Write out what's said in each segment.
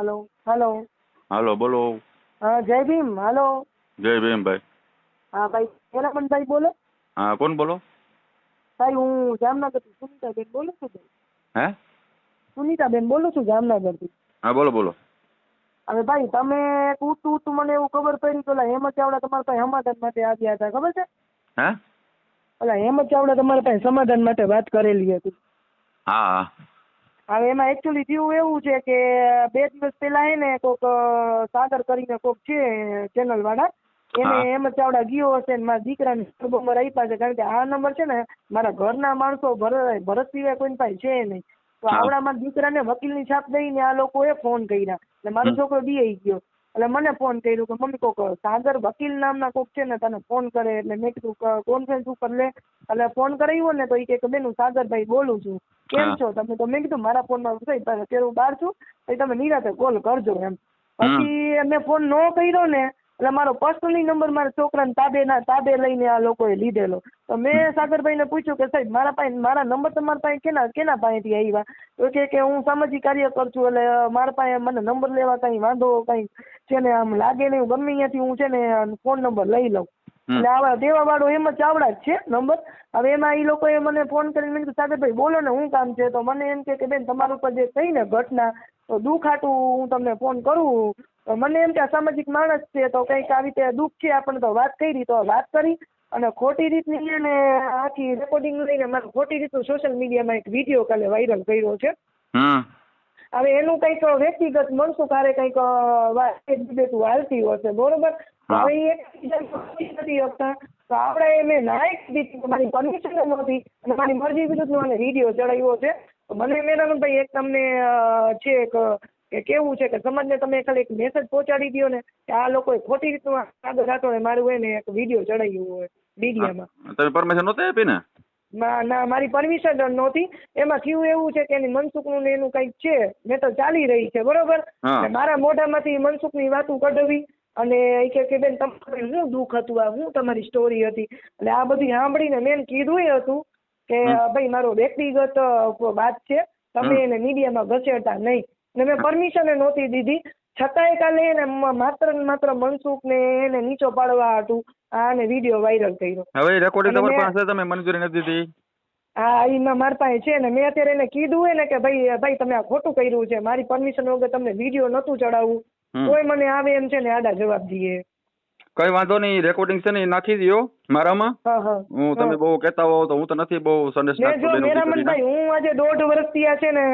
Hello hello. હાલો બોલો. હા જય ભીમ. હલો. જય ભીમ ભાઈ. હા ભાઈ હેરામનભાઈ બોલો. હા કોણ બોલો? ભાઈ હું જામનગરથી સુનીતાબેન બોલું છું ભાઈ. હે? સુનીતાબેન બોલું છું જામનગરથી. હા બોલો બોલો. હવે ભાઈ તમે તું મને એવું ખબર પડી કે ઓલા હેમંત ચાવડા તમારા પાસે સમાધાન માટે આવ્યા હતા, ખબર છે? હે? ઓલા હેમંત ચાવડા તમારા પાસે સમાધાન માટે વાત કરેલી હતી. હા હા. હવે એમાં એકચ્યુઅલી થયું એવું છે કે 2 દિવસ પહેલા હે ને કોક સાગર કરીને કોક છે ચેનલ વાળા એને હા. હેમંત ચાવડા ગયો હશે ને મારા દીકરાને નંબર આપ્યા છે, કારણ કે આ નંબર છે ને મારા ઘરના માણસો ભરત સિવાય કોઈ પાસે છે નહીં. તો હા. આવડા મારા દીકરાને વકીલની છાપ દઈને આ લોકોએ ફોન કર્યા એટલે મારો છોકરો બીઆઈ ગયો એટલે મને ફોન કર્યો કે મમ્મી કોક સાગર વકીલ નામના કોક છે ને તને ફોન કરે, એટલે મેં કીધું કોન્ફરન્સ ઉપર લે. એટલે ફોન કરાવ્યો ને તો એ કે બેન હું સાગરભાઈ બોલું છું, કેમ છો તમે? તો મેં કીધું મારા ફોનમાં અત્યારે હું બહાર છું, પછી તમે નિરાતે કોલ કરજો એમ. પછી મેં ફોન ન કર્યો ને એટલે મારો પર્સનલી નંબર મારા છોકરાને તાબે લઈને આ લોકોએ લીધેલો. તો મેં સાગરભાઈને પૂછ્યું કે સાહેબ મારા નંબર તમારા પાસે કેના પાસેથી આવ્યા? તો કે હું સામાજિક કાર્ય કરું છું એટલે મારા પાસે મને નંબર લેવા કંઈ વાંધો કંઈ છે ને આમ લાગે નહીં, હું ગમે ત્યાંથી હું છે ને ફોન નંબર લઈ લઉં. એટલે આવા દેવાવાળો હેમંત ચાવડા જ છે નંબર. હવે એમાં એ લોકોએ મને ફોન કરીને મેં કીધું સાગરભાઈ બોલો ને શું કામ છે? તો મને એમ કે બેન તમારા ઉપર જે થઈ ને ઘટના તો દુઃખ હાટું હું તમને ફોન કરું. તો મને એમ કે સામાજિક માણસ છે તો કંઈક આવી રીતે દુઃખ છે આપણને તો વાત કરી, તો વાત કરી અને ખોટી રીતની એને આખી રેકોર્ડિંગ લઈને મારે ખોટી રીતનું સોશિયલ મીડિયામાં એક વિડીયો કાલે વાયરલ કર્યો છે. હવે એનું કંઈક વ્યક્તિગત મનસુખ હારે કંઈક તું હાલતી હશે, બરોબર? હવે એક નથી શકતા તો આપણે મેં નાયક દીધી મારી પરમિશન નહોતી અને મારી મરજી વિરુદ્ધનો મને વિડીયો ચડાવ્યો છે. મને મેરામનભાઈ એક તમને છે કે કેવું છે કે સમાજને તમે ખાલી એક મેસેજ પહોંચાડી દો ને કે આ લોકોએ ખોટી રીતનું આગળ રાતો મારું હોય ને એક વિડીયો ચડાવ્યું હોય મીડિયામાં. તમે પરમિશન નહોતી આપી ને? ના મારી પરમિશન નહોતી. એમાં થયું એવું છે કે એની મનસુખનું ને એનું કંઈક છે મેટર ચાલી રહી છે, બરોબર? મારા મોઢામાંથી મનસુખની વાતું કઢવી અને એ કે બેન તમારે શું દુઃખ હતું, આ શું તમારી સ્ટોરી હતી? એટલે આ બધી સાંભળીને મેં કીધું એ હતું કે ભાઈ મારો વ્યક્તિગત વાત છે, તમે એને મીડિયામાં ઘસેડતા નહીં. ને મેં પરમિશન નહોતી દીધી, છતાંય કાલે એને માત્ર ને માત્ર મનસુખ ને એને નીચો પાડવા હતું આને વિડીયો વાયરલ કર્યો. હવે રેકોર્ડિંગ તમારી પાસે તમે મંજૂરી નથી દીધી? હા એમાં મારી પાસે છે ને મેં અત્યારે એને કીધું હોય ને કે ભાઈ તમે આ ખોટું કર્યું છે, મારી પરમિશન વગર તમને વિડીયો નહોતું ચડાવવું, કોઈ મને આવે એમ છે ને આડા જવાબ દઈએ. કઈ વાંધો નહીં, રેકોર્ડિંગ છે ને એ નાખી દો મારામાં. હું તમે બહુ કહેતા હોવ તો હું તો નથી બહુ સંદેશ નાખતો. મેરામનભાઈ હું આજે 1.5 વર્ષથી આ છે ને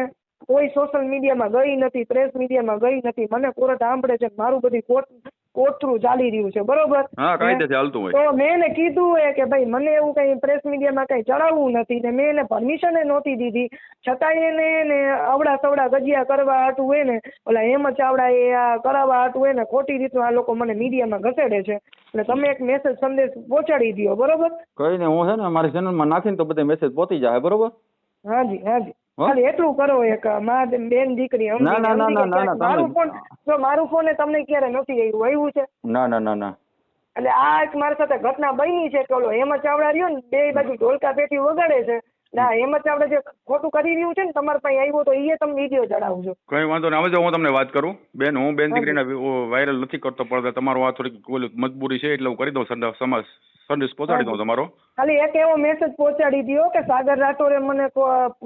કોઈ સોશિયલ મીડિયામાં ગઈ નથી, પ્રેસ મીડિયામાં ગઈ નથી. મને કોર્ટ સાંભળે છે, મારું બધી કોર્ટ થ્રુ ચાલી રહ્યું છે, બરોબર? હા કાયદેથી હાલતું હોય. તો મેં એને કીધું કે ભાઈ મને એવું કઈ પ્રેસ મીડિયામાં કઈ ચડાવવું નથી ને મેં એને પરમિશન નહોતી દીધી, છતાંય એને અવડા સવડા ગજિયા કરવા હાટું હોય ને ઓલા હેમંત ચાવડા એ આ કરાવવા હાટું હોય ને ખોટી રીતનું આ લોકો મને મીડિયામાં ઘસેડે છે. એટલે તમે એક મેસેજ સંદેશ પહોંચાડી દો, બરોબર? કઈ ને હું છે ને મારી ચેનલમાં નાખીને તો બધા મેસેજ પહોંચી જાય, બરોબર? હાજી ખાલી એટલું કરો એક બેન દીકરી મારું ફોન તમને ક્યારે નથી આવ્યું છે? ના. એટલે આ એક મારી સાથે ઘટના બની છે કે ઓલો હેમંત ચાવડા રહ્યો ને બે બાજુ ઢોલકા પેટી વગાડે છે. ના હેમંત ચાવડા જે ખોટું કરી રહ્યું છે ને તમારા પાસે આવ્યો તો એ તમે વિડીયો ચડાવજો. કઈ વાંધો નહીં, હવે હું તમને વાત કરું બેન, હું બેન દીકરીને વાયરલ નથી કરતો, પણ તમારો આ થોડીક મજબૂરી છે એટલે હું કરી દઉં. સંદેશ પહોંચાડી દઉં તમારો. ખાલી એક એવો મેસેજ પહોંચાડી દો કે સાગર રાઠોડે મને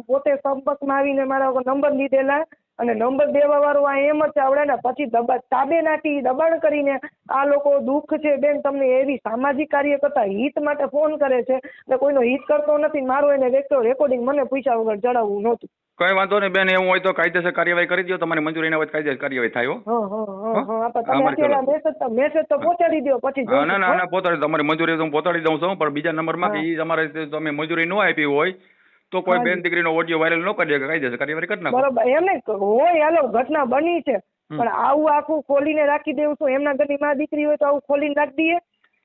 પોતે સંપર્કમાં આવીને મારા નંબર લીધેલા અને નંબર દેવા વાળો આ હેમંત ચાવડા ને પછી તાબે નાખી દબાણ કરીને આ લોકો દુઃખ છે બેન તમને એવી સામાજિક કાર્યકર્તા હિત માટે ફોન કરે છે એટલે કોઈનો હિત કરતો નથી. મારો એને વ્યક્તિગત રેકોર્ડિંગ મને પૂછ્યા વગર ચડાવવું નહોતું. કઈ વાંધો નહીં બેન, એવું હોય તો કાયદેસર કાર્યવાહી કરી દો. તમારી મંજૂરી ના હોય કાયદેસર કાર્યવાહી થાય. મેસેજ તો પહોંચાડી દો પછી. ના પહોંચાડી તમારી મંજૂરી હું પહોંચાડી દઉં છું, પણ બીજા નંબરમાં કે તમારે તમે મંજૂરી ન આપી હોય તો કોઈ બેન દીકરીનો ઓડિયો વાયરલ ન કરી દે, કાયદેસર કાર્યવાહી કરી નાખો. બરોબર એમ નહીં હોય હાલો ઘટના બની છે પણ આવું આખું ખોલીને રાખી દેવું છું? એમના ઘરની માં દીકરી હોય તો આવું ખોલીને રાખી દઈએ?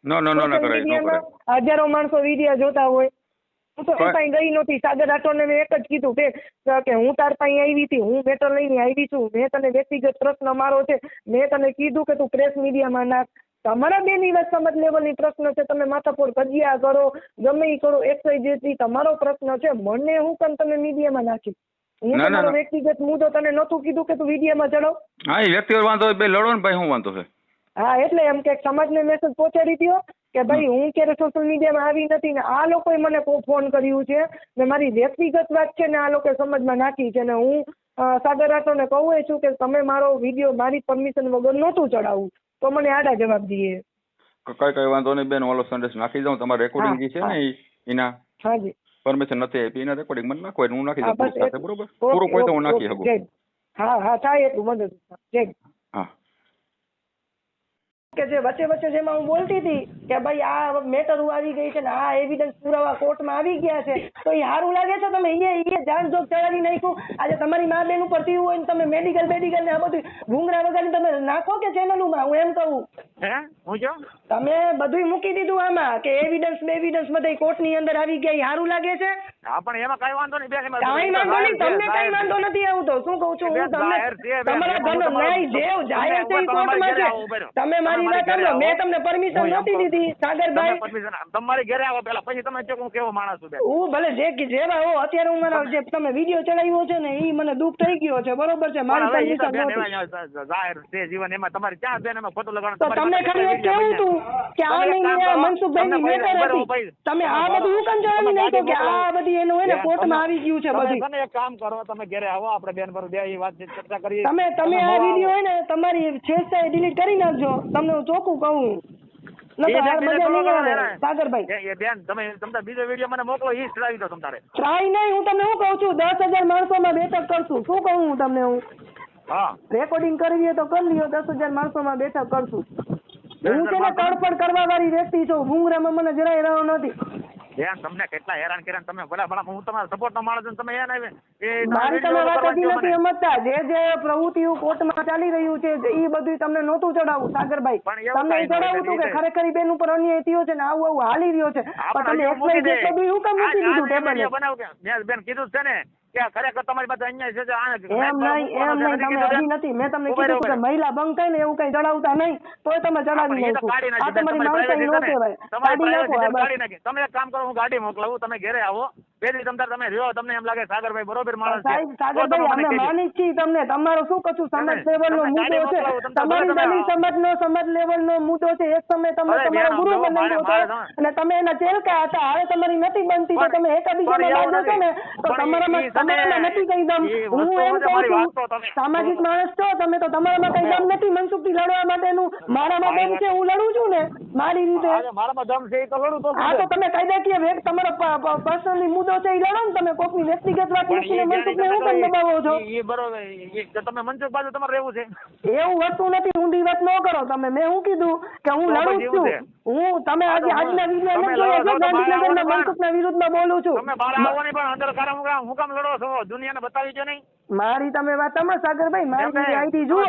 ના કરાય. હજારો માણસો વિડીયો જોતા હોય. હું તો એ પાસે ગઈ નહોતી. સાગર રાઠોડને મેં એક જ કીધું કે હું તાર પાસે આવી હતી, હું મેટર લઈને આવી છું, મેં તને વ્યક્તિગત પ્રશ્ન મારો છે, મેં તને કીધું કે તું પ્રેસ મીડિયામાં નાખ. તમારા બેની વાત સમજ લેવલની પ્રશ્ન છે, તમે માથાપોર ગજિયા કરો ગમે એ કરો, એક્સવાય જેથી તમારો પ્રશ્ન છે, મને હું કેમ તમે મીડિયામાં નાખી? હું ના, ના, તમારો ના. વ્યક્તિગત મુદ્દો તને નહોતું કીધું કે તું વિડીયોમાં ચડાવ. હા એ વ્યક્તિગત વાંધો હોય, બે લડો ને ભાઈ, શું વાંધો છે? હા એટલે એમ કે સમાજને મેસેજ પહોંચાડી દ્યો કે ભાઈ હું ક્યારે સોશિયલ મીડિયામાં આવી નથી ને આ લોકોએ મને ફોન કર્યું છે ને મારી વ્યક્તિગત વાત છે ને આ લોકોએ સમાજમાં નાખી છે ને હું સાગર રાઠોડને કહું છું કે તમે મારો વિડીયો મારી પરમિશન વગર નહોતું ચડાવવું તો મને આડા જવાબ દઈએ. કઈ વાંધો નહીં બેન, ઓલો સંદેશ નાખી દઉં. તમારે રેકોર્ડિંગ જે છે ને એના હાજી પરમિશન નથી આપી, એના રેકોર્ડિંગ મને નાખો એટલે હું નાખી દઉં બસ પૂરું સાથે, બરોબર? પૂરું કોઈ તો હું નાખી શકું. હા થાય એટલું મદદ. જય હા કે જે વચ્ચે વચ્ચે જેમાં હું બોલતી હતી કે ભાઈ આ મેટર આવી ગઈ છે ને આ એવિડન્સ પુરાવા કોર્ટમાં આવી ગયા છે તો એ સારું લાગે છે તમે એ જાણ જોગ ચડાવી નાખ્યું. આજે તમારી મા બેન ઉપર થયું હોય ને તમે મેડિકલ ને આ બધું ઘૂંઘરા વગાડી તમે નાખો કે ચેનલોમાં, હું એમ કહું તમે બધું મૂકી દીધું આમાં કે એવિડન્સ બધા કોર્ટની અંદર આવી ગયા, એ સારું લાગે છે? હા પણ એમાં કઈ વાંધો નહીં, કઈ વાંધો નહીં, તમને કઈ વાંધો નથી. આવતો શું કહું છું હું તમને, તમારા ઘરનો ન્યાય જેવ જાહેર છે કોર્ટમાં છે. તમે મારી વાત સાંભળો, મેં તમને પરમિશન નહોતી દીધી સાગરભાઈ. તમારી ઘરે આવો પેલા, પછી તમે હું કેવો માણસ છું. હું ભલે જેવા હો, અત્યારે હું મારા જે તમે વિડીયો ચડાવ્યો છે ને એ મને દુઃખ થઈ ગયો છે, બરોબર છે, મારી પરમિશન નહોતી. જાહેર છે જીવન, એમાં તમારી ક્યાં બેન એમાં ખોટું લગાડો. તો તમને ખાલી એક કેવું હતું કે આ નહીં મનસુખભાઈની મેટર હતી, તમે આ બધું હું કેમ ચડાવી નાખ્યો કે આ બધી એનું હોય ને કોર્ટમાં આવી ગયું છે બધું. તમે એક કામ કરો, તમે ઘરે આવો, આપણે બેન પર બે વાત ચર્ચા કરીએ. તમે આ વિડીયો હોય ને તમારી છેડછાડ ડિલીટ કરી નાખજો, તમને હું ચોખ્ખું કહું. સાગરભાઈ બેન તમે બીજો વિડીયો મને મોકલો, ઈ ચડાવી દો તમારે. ટ્રાય નહીં, હું તમને શું કહું છું 10,000 માણસોમાં બેઠક કરશું. શું કહું હું તમને? હું રેકોર્ડિંગ કરવી તો કરી લ્યો, 10,000 માણસોમાં બેઠક કરશું. હું છે ને તડપડ કરવા વાળી વ્યક્તિ છું, ભૂંગરામાં મને જરાય રહ્યો નથી. બેન તમને કેટલા હેરાન કર્યા તમે, ભલા હું તમારા સપોર્ટ નો માણસ છું, તમે મારી તમે વાત હજી નથી સમજતા. જે પ્રવૃત્તિઓ કોર્ટમાં ચાલી રહ્યું છે એ બધું તમને નહોતું ચડાવવું સાગરભાઈ. તમને એ ચડાવવું હતું કે ખરેખર બેન ઉપર અન્યાય થયો છે ને આવું હાલી રહ્યો છે, પણ તમે એક્સપ્લેન બધું હું કેમ મૂકી દીધું ટેબલે? બેન કીધું છે ને કે ખરેખર તમારી પાસે અન્યાય છે. એમ નહીં તમે હજી નથી, મેં તમને કીધું કે મહિલા ભંગ થાય ને એવું કઈ ચડાવતા નહીં તોય તમે ચડાવી નાખો. આ તમારી માણસાઈ ન કહેવાય, કાઢી નાખો. તમે એક કામ કરો, હું ગાડી મોકલાવું, તમે ઘરે આવો, પેલી તમે રહ્યો, તમને એમ લાગે સાગરભાઈ બરોબર માણસ છે. સાગરભાઈ અમે માની છીએ તમને, તમારો શું કશું સમાજ લેવલ નો મુદ્દો છે, તમારી દલિત સમાજ લેવલ નો મુદ્દો છે. એક સમય તમે તમારો ગુરુ બનાવ્યો હતો અને તમે એના ચેલકા હતા, હવે તમારી નથી બનતી તો તમે એકાબીજામાં બાજુ છો ને તો તમારામાં નથી કઈ દમ. હું એમ કહું છું સામાજિક માણસ છો તમે તો તમારામાં કઈ દમ નથી મનસુખથી લડવા માટેનું. મારામાં દમ છે, હું લડું છું ને મારી રીતે. મારામાં દમ છે તો લડું તો. હા તો તમે કાયદાકીય તમારો પર્સનલી મુદ્દો છે એ લડો ને, તમે કોકની વ્યક્તિગત વાત મૂકીને મનસુખને હું કેમ દબાવો છો? એ બરોબર, તમે મનસુખ બાજુ તમારે રહેવું છે એવું વસ્તુ નથી, ઊંડી વાત ન કરો તમે. મેં શું કીધું કે હું લડું છું, હું તમે આજના વિડીયો નથી જોયા છે ગાંધીનગરના મનસુખના વિરુદ્ધમાં બોલું છું. તમે બહાર આવો નહીં પણ અંદર કારા હું કામ લડો છો, દુનિયાને બતાવી છે નહીં. મારી તમે વાત સાંભળો સાગરભાઈ, મારી આઈડી જુઓ,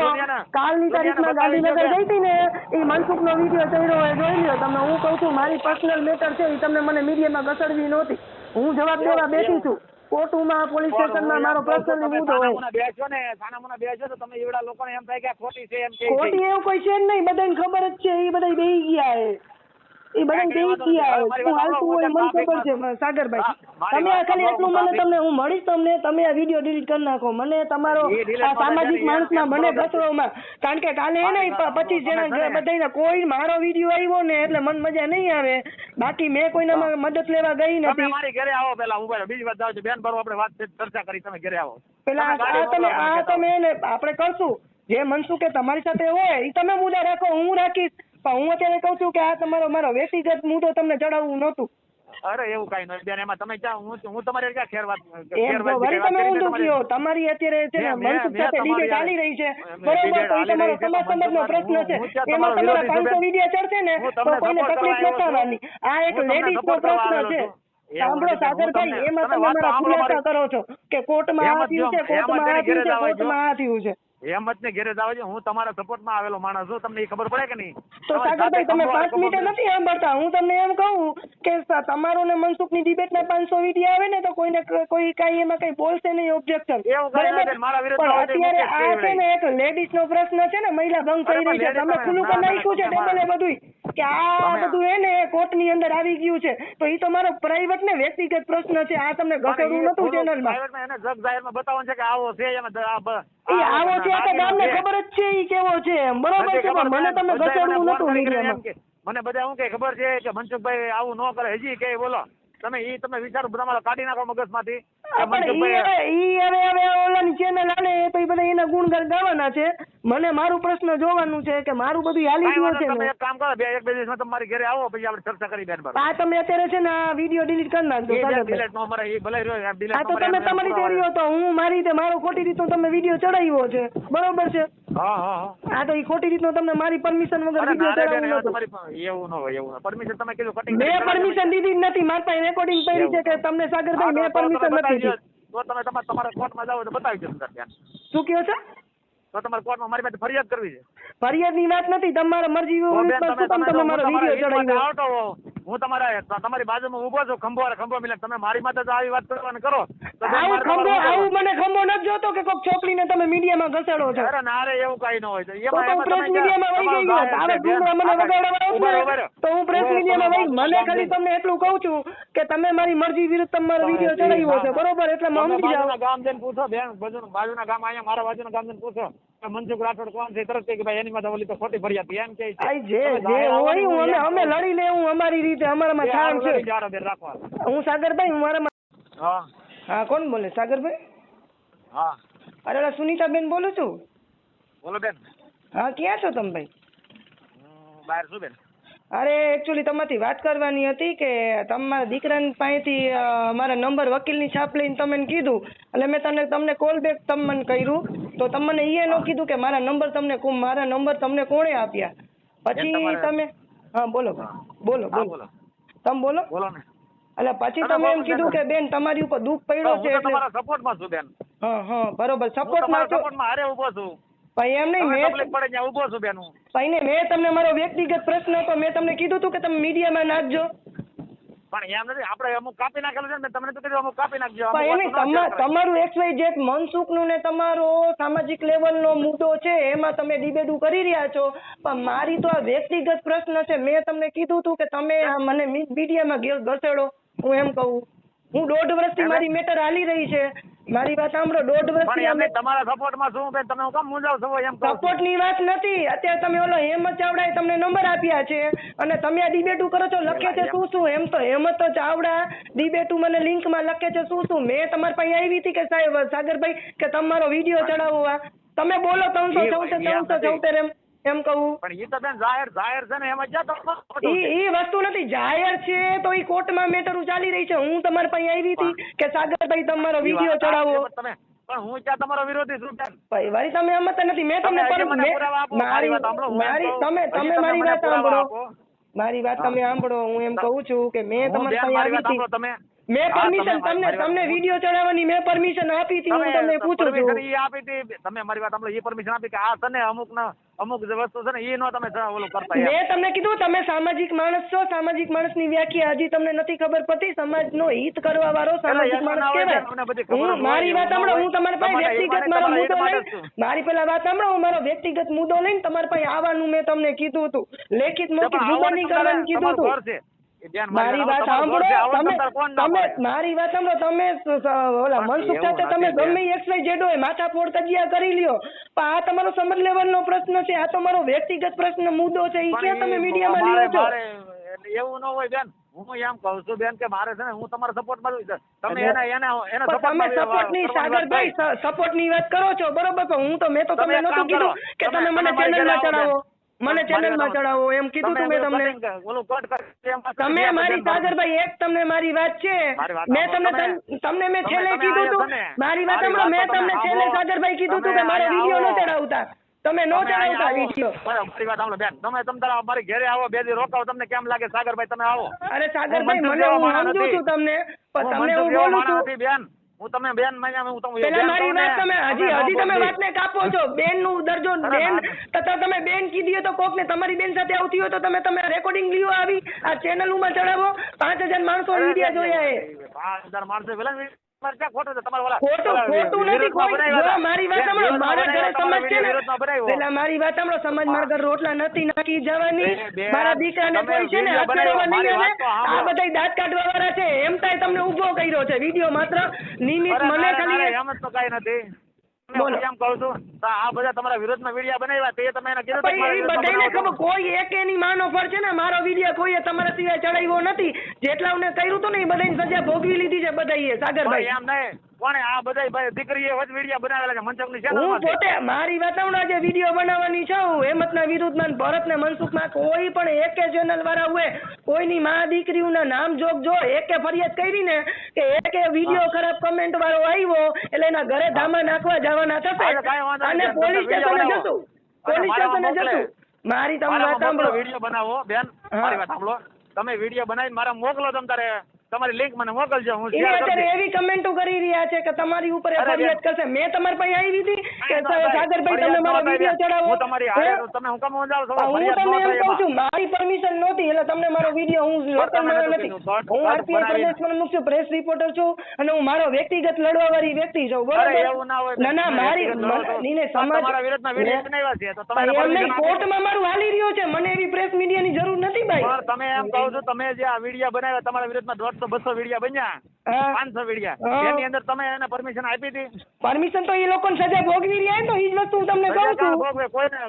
કાલની તારીખમાં ગાંધીનગર ગઈ હતી ને એ મનસુખનો વિડીયો ચડ્યો હોય જોઈ લ્યો તમે. હું કઉ છું મારી પર્સનલ મેટર છે એ તમને મને મીડિયામાં ઘસડવી નહોતી, હું જવાબ દેવા બેઠી છું. કોર્ટમાં પોલીસ સ્ટેશનમાં મારો પર્સનલ મુદ્દો હોય. બેસો ને સાનામુના બેસો તો તમે એવડા લોકોને એમ થાય કે ખોટી છે, એમ કે ખોટી એવું કોઈ છે જ નહીં, બધાને ખબર જ છે. એ બધા બેહી ગયા એ બધા બેહી ગયા શું હાલતું હોય મને ખબર છે. સાગરભાઈ તમે આ ખાલી એટલું મને તમને હું મળીશ તમને, તમે આ વિડીયો ડિલીટ કરી નાખો. મને તમારો આ સામાજિક માણસમાં મને ઘસડોમાં, કારણ કે કાલે એને 25 જણા બધાને કોઈ મારો વિડીયો આવ્યો ને એટલે મન મજા નહીં આવે. બાકી મેં કોઈના મદદ લેવા ગઈ નથી. મારી ઘરે આવો પેલા, હું બીજી વાત જાવ છું બેન પર આપણે વાત ચર્ચા કરી, તમે ઘરે આવો પેલા તમે એને આપણે કરશું જે મનસુખે તમારી સાથે હોય એ તમે મુદ્દા રાખો, હું રાખીશ. પણ હું અત્યારે કઉ છું કે આ તમારો મારો વ્યક્તિગત મુદ્દો તમને ચડાવવું નહોતું. અરે એવું કઈ નથી બેન, એમાં તમે હું તમારી ક્યાં ખેર વાત તમે ઊંધું કયો. તમારી અત્યારે છે ને મનસુખ સાથે ડિબેટ ચાલી રહી છે બરોબર, તો એ તમારો સમાજ પ્રશ્ન છે, એમાં તમારા 500 વિડીયો ચડશે ને તો કોઈને તકલીફ ન થવાની. આ એક લેડીઝ નો પ્રશ્ન છે. સાંભળો સાગરભાઈ, એમાં તમે મારા ખુલાસા કરો છો કે કોર્ટમાં આ થયું છે, કોર્ટમાં આ થયું છે, કોર્ટમાં આ થયું છે. હેમત ને ઘેરે જાવ છે, હું તમારા સપોર્ટમાં આવેલો માણસ છું, તમને ખબર પડે કે નહીં? તો સાગરભાઈ તમે 5 મિનિટ નથી સાંભળતા. હું તમને એમ કહું કે તમારો ને મનસુખની ડિબેટના 500 વિડીયો આવે ને તો કોઈને કોઈ કઈ એમાં કઈ બોલશે નહીં ઓબ્જેક્શન. પણ અત્યારે આ છે ને એક લેડીઝ નો પ્રશ્ન છે ને, મહિલા ભંગ થઈ રહી છે, તમે ખુલ્લું કરી નાખ્યું છે ટેબલે બધું. કે આ બધું હે ને કોર્ટની અંદર આવી ગયું છે, તો એ તો મારો પ્રાઇવેટ ને વ્યક્તિગત પ્રશ્ન છે. આ તમને ઘસેડવું નતું ચેનલમાં. એને જગ જાહેરમાં બતાવવાનું છે કે આવો છે એમાં એ આવો છે તો ગામને ખબર જ છે ઈ કેવો છે એમ, બરોબર છે, પણ મને તમે ઘસેડવું નતું મીડિયામાં. મને બધા શું કે ખબર છે કે મનસુખભાઈ આવું ન કરે, હજી કે બોલો તમે વિચારો તમારે કાઢી નાખો મગજમાંથી. હવે ઓલાની ચેનલ આને તો એ બધા એના ગુણગાન ગાવાના છે. મને મારું પ્રશ્ન જોવાનું છે કે મારું બધું હાલી ગયું છે. તમે એક કામ કરો, એક બે દિવસમાં તમારી ઘરે આવો, પછી આપણે ચર્ચા કરી બેન. આ તમે અત્યારે છે ને આ વિડીયો ડિલીટ કરી નાખજો. તો તમે તમારી રીતે રહ્યો તો હું મારી રીતે મારો ખોટી રીતનો તમે વિડીયો ચડાવ્યો છે, બરોબર છે. હા તો એ ખોટી રીતનો તમને મારી પરમિશન વગર વિડીયો ચડાવ્યો નતો. એવું ન હોય, એવું પરમિશન તમે કીધું કટિંગ. મેં પરમિશન દીધી જ નથી, મારી પાસે રેકોર્ડિંગ પડી છે કે તમને સાગરભાઈ મેં પરમિશન નથી દીધી. તો તમે તમારા કોર્ટમાં જાઓ તો બતાવી દો. શું કહો છો? તો તમારે કોર્ટમાં મારી પાસે ફરિયાદ કરવી છે. ફરિયાદની વાત નથી, તમારા મરજી તમે મારો વિડીયો ચડાવ્યો. હું તમારી બાજુમાં ઉભો છું, ખંભો મિલે. તમે મારી માથે તો આવી વાત કરવાની કરો. આવું મને ખંભો નથી જોતો કે કોઈક છોકરીને તમે મીડિયામાં ઘસેડો છો. અરે ના રે, એવું કઈ ન હોય. પ્રેસ મીડિયામાં વહી ગઈ હોત, આવા ડુંગરા મને વગાડવા તો હું પ્રેસ મીડિયામાં વહી. મને ખાલી તમને એટલું કહું છું કે તમે મારી મરજી વિરુદ્ધ તમારો વિડીયો ચડાવ્યો છે, બરોબર? એટલે સમજી જાઓ. ગામ જઈને પૂછો બેન, બાજુના ગામ અહીંયા મારા બાજુના ગામ જઈને પૂછો મનસુખ રાઠોડ કોણ છે, તરત કે ભાઈ એની માથે ઓલી તો ખોટી ફરિયાદ એમ કે છે. અમે લડી લેવું અમારી રીતે, અમારામાં ઠામ છે. હું સાગરભાઈ, હું મારામાં. હા કોણ બોલે? સાગરભાઈ? હા અરે સુનીતાબેન બોલું છું. બોલો બેન. હા ક્યાં છો તમે ભાઈ? બહાર છું બેન. અરે એકચ્યુઅલી તમારથી વાત કરવાની હતી કે તમારા દીકરાની પાસેથી મારા નંબર વકીલની છાપ લઈને તમે કીધું, એટલે મેં તમને કોલ બેક તમને કર્યું, તો તમને એ ન કીધું કે મારા નંબર તમને કોણે આપ્યા. પછી તમે હા બોલો બોલો તમે બોલો ને. એટલે પછી તમે એમ કીધું કે બેન તમારી ઉપર દુઃખ પડ્યો છે એટલે સપોર્ટમાં છું બેન. હા બરોબર, સપોર્ટમાં હારે ઉભો છું. ભાઈ એમ નહીં, મેં તમને મારો વ્યક્તિગત પ્રશ્ન હતો, મેં તમને કીધું હતું કે તમે મીડિયામાં નાખજો. પણ એમ નથી, આપણે અમુક કાપી નાખેલું છે ને, તમને તો કીધું અમુક કાપી નાખજો. તમારું XYZ મનસુખનું ને તમારો સામાજિક લેવલનો મુદ્દો છે એમાં તમે ડિબેટું કરી રહ્યા છો, પણ મારી તો આ વ્યક્તિગત પ્રશ્ન છે. મેં તમને કીધું હતું કે તમે મને મીડિયામાં ઘસેડો. હું એમ કહું, હું 1.5 વર્ષથી મારી મેટર હાલી રહી છે. મારી વાત સાંભળો, 1.5 વર્ષથી અમે તમારા સપોર્ટમાં છું બેન. તમે કેમ મૂંઝાવ છો? એમ સપોર્ટની વાત નથી. અત્યારે તમે ઓલો હેમંત ચાવડાએ તમને નંબર આપ્યા છે અને તમે આ ડિબેટું કરો છો, લખે છે શું? એમ તો હેમંત ચાવડા ડિબેટું મને લિંકમાં લખે છે શું? મેં તમારી પાસે આવી હતી કે સાહેબ સાગરભાઈ કે તમારો વિડીયો ચડાવવા, તમે બોલો 374 એમ કહું. પણ એ તો બેન જાહેર છે ને, એમાં ક્યાં એ વસ્તુ નથી. જાહેર છે તો એ કોર્ટમાં મેટર ચાલી રહી છે. હું તમારી પાસે આવી હતી કે સાગરભાઈ તમારો વિડીયો ચડાવો. પણ હું ક્યાં તમારો વિરોધી છું બેન? ભાઈ વારી તમે અમત નથી. મેં તમને મારી વાત સાંભળો. મારી વાત તમે સાંભળો. હું એમ કહું છું કે મેં તમારી પાસે આવી હતી, મેં પરમિશન તમને વિડીયો ચડાવવાની મેં પરમિશન આપી હતી. હું તમને પૂછું છું. આપી હતી તમે મારી વાત સાંભળો. એ પરમિશન આપી કે આ તને અમુક જે વસ્તુ છે ને એ નો તમે ઓલું કરતા. મેં તમને કીધું તમે સામાજિક માણસ છો. સામાજિક માણસની વ્યાખ્યા હજી તમને નથી ખબર પડતી. સમાજનો હિત કરવા વાળો સામાજિક માણસ કહેવાય. મારી વાત સાંભળો. હું તમારી પાસે વ્યક્તિગત મારો મુદ્દો લઈને મારી પેલા વાત સાંભળો. હું મારો વ્યક્તિગત મુદ્દો લઈને તમારી પાસે આવવાનું મેં તમને કીધું હતું. લેખિત મૌખિક જુબાની કરવાનું કીધું હતું. મારી વાત સાંભળો. મારી વાત સાંભળો. તમે ઓલા મનસુખ સાથે તમે ગમે XYZ હોય માથાફોડ કજિયા કરી લ્યો, પણ આ તમારો સમજ લેવલનો પ્રશ્ન છે. આ તો મારો વ્યક્તિગત પ્રશ્ન મુદ્દો છે. એ ક્યાં તમે મીડિયામાં લ્યો છો? એવું ન હોય બેન. હું એમ કહું છું બેન કે મારે છે ને, હું તમારા સપોર્ટમાં છું. તમે સપોર્ટની સાગરભાઈ સપોર્ટની વાત કરો છો, બરોબર? પણ મેં તો તમને નતું કીધું કે તમે મને ચેનલમાં ચડાવો. મને ચેનલમાં ચડાવો એમ કીધું તું મેં તમને. તમે મારી સાગરભાઈ એક તમને મારી વાત છે. મેં તમને મેં છેલ્લે કીધું તું. મારી વાત સાંભળો. મેં તમને છેલ્લે સાગરભાઈ કીધું તું કે મારો વિડીયો ન ચડાવતા. તમે નો ચડાવતા વિડીયો. મારી વાત સાંભળો બેન. તમે તારા મારી ઘરે આવો, 2 દી રોકાવો. તમને કેમ લાગે સાગરભાઈ? તમે આવો. અરે સાગરભાઈ મને હું સમજુ છું તમને, પણ તમને હું બોલું છું બેન. હું તમે બેન પેલા મારી વાત તમે હજી તમે વાતને કાપો છો. બેન નું દરજ્જો બેન તથા તમે બેન કીધી તો કોક ને તમારી બેન સાથે આવતી હોય તો તમે રેકોર્ડિંગ લ્યો, આવી આ ચેનલ માં ચડાવો. 5000 માણસો વિડીયો જોયા. 5000 માણસો પેલા તમારે ક્યાં ખોટું છે તમારે ઓલા ખોટું નથી કોઈ. જો મારી વાત સાંભળો, મારા ઘરે સમાજ છે ને, પેલા મારી વાત સાંભળો, સમાજ મારા ઘરે રોટલા નથી નાખી જવાની, મારા દીકરાને કોઈ છે ને અત્યારે નહીં આવે, આ બધા દાંત કાઢવા વાળા છે, એમ થાય તમને ઉભો કર્યો છે વિડીયો માત્ર નિમિત્ત મને ખાલી એમ જ તો કઈ નથી. બોલો. એમ કહું છું તો આ બધા તમારા વિરોધમાં વિડીયો બનાવ્યા તે તમે એને કીધું ભાઈ, એ બધાને ખબર, કોઈ એકેની માનો ફળ છે ને, મારો વિડીયો કોઈએ તમારા સિવાય ચડાવ્યો નથી, જેટલાઓને કર્યું હતું ને એ બધાની સજા ભોગવી લીધી છે બધાએ. સાગરભાઈ એમ નહીં કોણે આ બધા દીકરીએ વચ વિડીયો બનાવેલા છે મનસુખની હું ચેનલમાં. પોતે મારી વાત હમણાં જે વિડીયો બનાવવાની છું હેમંતના વિરુદ્ધમાં, ભરતને મનસુખમાં કોઈ પણ એકે ચેનલ વાળા હોય કોઈની મા દીકરીઓના નામ જો એકે ફરિયાદ કરી ને કે એકે વિડીયો ખરાબ કમેન્ટ વાળો આવ્યો એટલે એના ઘરે ધામા નાખવા જવાના થશે અને પોલીસ સ્ટેશને જશું, પોલીસ સ્ટેશને જશું. મારી તમે વાત સાંભળો, વિડીયો બનાવો બેન, મારી વાત સાંભળો, તમે વિડીયો બનાવીને મારા મોકલો, તમે તારે તમારી લિંક મને મોકલજો, હું એ અત્યારે એવી કમેન્ટો કરી રહ્યા છે કે તમારી ઉપર ફરિયાદ કરશે. મેં તમારી પાસે આવી હતી કે સાગરભાઈ તમે મારો વિડીયો ચડાવો, હું તમારી હારે તમે હું કામ જાવ છો? હું તમને એમ કહું છું મારી પરમિશન નહોતી એટલે તમને મારો વિડીયો હું લોકલમાં નથી. હું આરપીઆઈ પ્રદેશ પ્રમુખ છું, પ્રેસ રિપોર્ટર છું અને હું મારો વ્યક્તિગત લડવા વાળી વ્યક્તિ છું, બરોબર? ના મારી તમારા વિરોધમાં વિડીયો બનાવ્યા છે તો તમે એમ નહીં, કોર્ટમાં મારું હાલી રહ્યો છે, મને એવી પ્રેસ મીડિયાની જરૂર નથી ભાઈ. તમે એમ કહો છો તમે જે આ વિડીયો બનાવ્યા તમારા વિરોધમાં 150-200 વિડીયો બન્યા, 500 વિડીયો, એની અંદર તમે એને પરમિશન આપી હતી? પરમિશન તો એ લોકોને સજા ભોગવી રહ્યા તો એ જ વસ્તુ હું તમને કહું છું.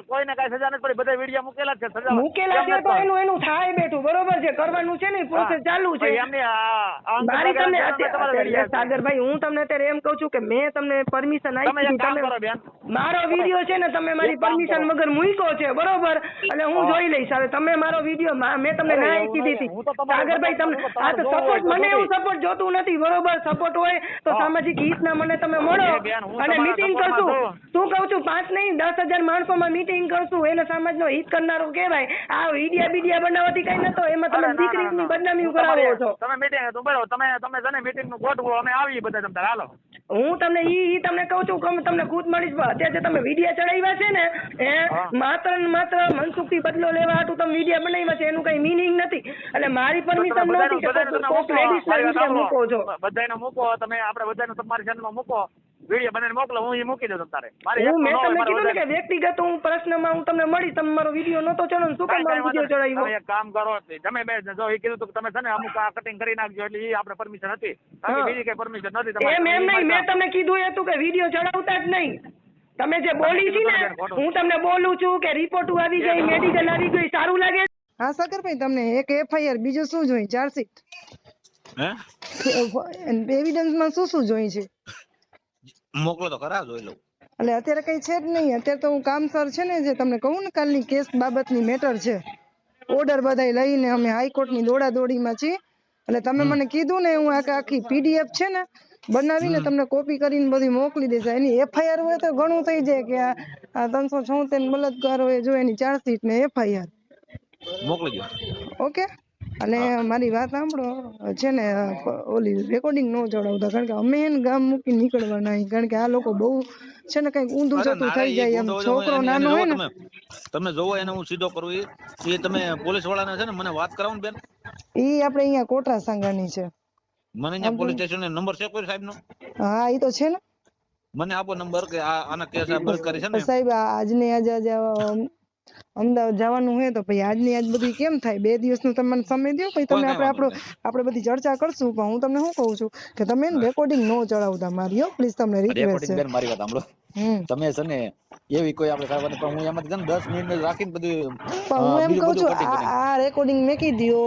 કોઈને કઈ સજા નથી પડી, બધા વિડીયો મૂકેલા જ છે, સજા મૂકેલા છે તો એનું થાય બેઠું, બરોબર છે, કરવાનું છે ને, પ્રોસેસ ચાલુ છે. મારી તમને અત્યારે સાગરભાઈ હું તમને અત્યારે એમ કહું છું કે મેં તમને પરમિશન આપી, તમે મારો વિડીયો છે ને તમે મારી પરમિશન વગર મૂક્યો છે, બરોબર? એટલે હું જોઈ લઈશ. હવે તમે મારો વિડીયો મેં તમને ના કીધી હતી સાગરભાઈ, તમને આ તો સપોર્ટ, મને એવું સપોર્ટ જોતું નથી, બરોબર? સપોર્ટ હોય તો સામાજિક હિતના મને તમે મળો અને મીટિંગ કરશું. શું કહું છું, 5 નહીં 10,000 માણસોમાં મીટિંગ કરશું, એને સમાજનો હિત કરનારો કહેવાય. આ ઈડિયા બીડિયા બનાવવાથી કઈ નતો, એમાં તમે દીકરીની બદનામી કરાવો છો. તમે મીટિંગ તો બરો તમે છે મીટિંગ નું ગોઠવો, અમે આવીએ બધા તમ તારે, હાલો. હું તમને ઈ તમને કહું છું કે તમને ખુદ મળીશ. અત્યારે જે તમે વિડીયો ચડાવ્યા છે ને એ માત્ર ને માત્ર મનસુખથી બદલો લેવા હાટું તમે વિડીયો બનાવ્યા છે, એનું કઈ મિનિંગ નથી. એટલે મારી પરમિશન નહોતી કે કોક લેડીઝ ના વિડીયો મૂકો છો. બધાને મૂકો તમે, આપણે બધાને તમારી ચેનલમાં મૂકો, વિડીયો બનાવીને મોકલો, હું એ મૂકી દઉં તમારે. મેં તમને કીધું ને કે વ્યક્તિગત હું પ્રશ્નમાં હું તમને મળી, તમે મારો વિડીયો નતો ચડો, શું કામ મારો વિડીયો ચડાવ્યો? એક કામ કરો, તમે બે જો એ કીધું તમે છે ને અમુક આ કટિંગ કરી નાખજો, એટલે એ આપણે પરમિશન હતી, બાકી બીજી કઈ પરમિશન નથી તમારી. એમ નહીં, મેં તમને કીધું હતું કે વિડીયો ચડાવતા જ નહીં. તમે જે બોલી છે ને, હું તમને બોલું છું કે રિપોર્ટ આવી ગઈ, મેડિકલ આવી ગઈ, સારું લાગે? હા સાગરભાઈ, તમને એક FIR બીજું શું જોઈએ? ચાર્જશીટ એવિડન્સમાં શું જોઈએ છે? મોકલો તો ખરા, જોઈ લઉં. એટલે અત્યારે કઈ છે જ નહીં. અત્યારે તો હું કામસર છે ને, જે તમને કહું ને કાલની કેસ બાબતની મેટર છે, ઓર્ડર બધાય લઈને અમે હાઈકોર્ટની દોડાદોડીમાં છીએ. એટલે તમે મને કીધું ને, હું આખી PDF છે ને બનાવીને તમને કોપી કરીને બધી મોકલી દેશે. એની FIR હોય તો ઘણું થઈ જાય કે આ 376 બલાત્કાર હોય, જો એની ચાર્જશીટ ને FIR મોકલી દો. ઓકે. અને મારી વાત સાંભળો, છે ને ઓલી રેકોર્ડિંગ નો ચડાવતા, કારણ કે અમે એને ગામ મૂકી નીકળવાના, કારણ કે આ લોકો બહુ છે ને કઈક ઊંધું જતું થઈ જાય. એમ છોકરો નાનો હોય ને, તમે જોવો એને હું સીધો કરું, એ તમે પોલીસ વાળાને છે ને મને વાત કરાવો ને બેન. ઈ આપણે અહીંયા કોટરા સાંગાની છે. મને અહીંયા પોલીસ સ્ટેશન નંબર છે કોઈ સાહેબ નો? હા ઈ તો છે ને, મને આપો નંબર કે આના કેસ બંધ કરી છે ને સાહેબ. આજે અમદાવાદ જવાનું હોય તો ભાઈ આજની આજ બધું કેમ થાય? 2 દિવસનો તમે મને સમય દો, પછી તમે આપણે બધી ચર્ચા કરશું. પણ હું તમને શું કહું છું કે તમે રેકોર્ડિંગ નો ચડાવતા મારી, પ્લીઝ, તમને રિક્વેસ્ટ છે. મારી વાત સાંભળો, તમે છે ને એવી કોઈ આપણે કરવાની, પણ હું એમાંથી 10 મિનિટ રાખીને બધું. પણ હું એમ કહું છું આ રેકોર્ડિંગ મેકી દો,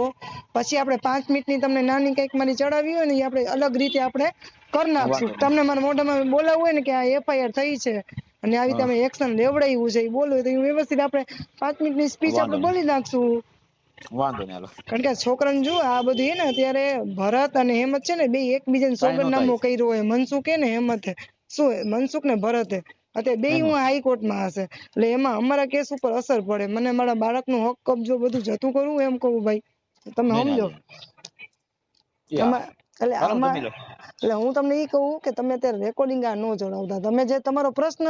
પછી આપણે 5 મિનિટની તમને નાની કઈક મારી ચડાવી હોય ને, એ આપણે અલગ રીતે આપણે કરી નાખશું. તમને મારા મોઢામાં બોલાવવું હોય ને કે આ FIR થઈ છે અને આવી તમે એક્શન લેવડાવ્યું છે, એ બોલવું તો વ્યવસ્થિત આપણે 5 મિનિટની સ્પીચ આપણે બોલી નાખશું. વાંધો નહીં, હાલો. કારણ કે છોકરાને જો આ બધું હે ને, અત્યારે ભરત અને હેમંત છે ને, બે એકબીજાને સોગંદનામું કર્યું હોય. મનસુખ ને હેમંતે, શું મનસુખ ને ભરતે, અત્યારે બે હું હાઈકોર્ટમાં હશે. એટલે એમાં અમારા કેસ ઉપર અસર પડે. મને મારા બાળકનું હક કબજો બધું જતું કરવું, એમ કહું ભાઈ, તમે સમજો. એટલે હું તમને એ કહું કે તમે અત્યારે રેકોર્ડિંગ આ ન ચડાવતા. તમે જે તમારો પ્રશ્ન